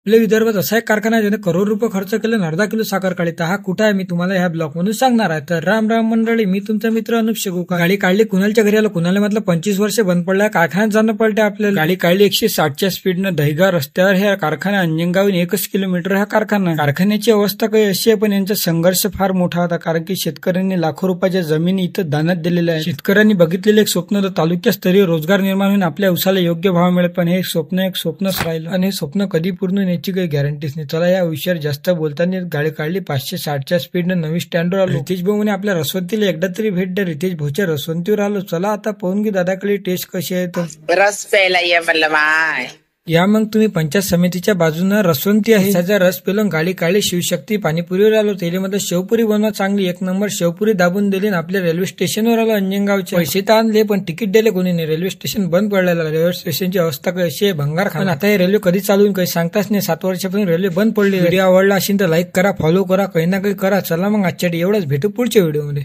आपल्या विदर्भात असा एक कारखाना आहे ज्याने करोड रुपये खर्च केले आणि अर्धा किलो साखर काढली. तर हा कुठे आहे मी तुम्हाला ह्या ब्लॉग मधून सांगणार आहे. तर राम राम मंडळी, मी तुमचा मित्र अनुप शेगुका. गाडी काढली कुणालच्या घरी आलो. कुणाला म्हटलं 25 वर्ष बंद पडल्या, कारखान्यात जाणं पडते आपल्याला. गाडी काढली 160च्या स्पीडनं दहिगा रस्त्यावर. हे कारखाना अंजनगावून 1 किलोमीटर हा कारखाना. कारखान्याची अवस्था काही अशी आहे, पण यांचा संघर्ष फार मोठा होता, कारण की शेतकऱ्यांनी लाखो रुपयाच्या जमिनी इथं दानात दिलेल्या आहे. शेतकऱ्यांनी बघितलेलं एक स्वप्न होतं, तालुक्यास्तरीय रोजगार निर्माण होऊन आपल्या उसाला योग्य भाव मिळत. पण हे स्वप्न एक स्वप्नच राहिलं आणि हे स्वप्न कधी पूर्ण होण्याची काही गॅरंटीच नाही. चला या विषयावर जास्त बोलताना गाडी काढली 560च्या स्पीडनं नवी स्टँडवर आलो. रितेश भाऊ म्हणे आपल्या रसवंतीला एकदा तरी भेट द्या. रितेश भाऊच्या रसवंतीवर आलो. चला आता पाहून घे दादाकडे टेस्ट कशी आहे. तर रस प्यायला ये म्हणलं माय. या मग तुम्ही पंचायत समितीच्या बाजूनं रसवंती आहे, त्याचा रस पेलून गाडी काढली शिवशक्ती पाणीपुरीवर आलो. तेलीमध्ये शेवपुरी बनवा चांगली 1 नंबर शेवपुरी दाबून दिली. आपल्या रेल्वे स्टेशनवर आलो अंजनगावचे. पैसे तर आणले पण तिकीट दिले कोणी नाही. रेल्वे स्टेशन बंद पडलेलं. रेल्वे स्टेशनची अवस्था काही अशी आहे भंगार खाना. आता हे रेल्वे कधी चालू होईल काही सांगताच नाही. 7 वर्षापासून रेल्वे बंद पडली. व्हिडिओ आवडला असेल तर लाईक करा, फॉलो करा, काही ना काही करा. चला मग आजच्या एवढंच, भेटू पुढच्या व्हिडिओमध्ये.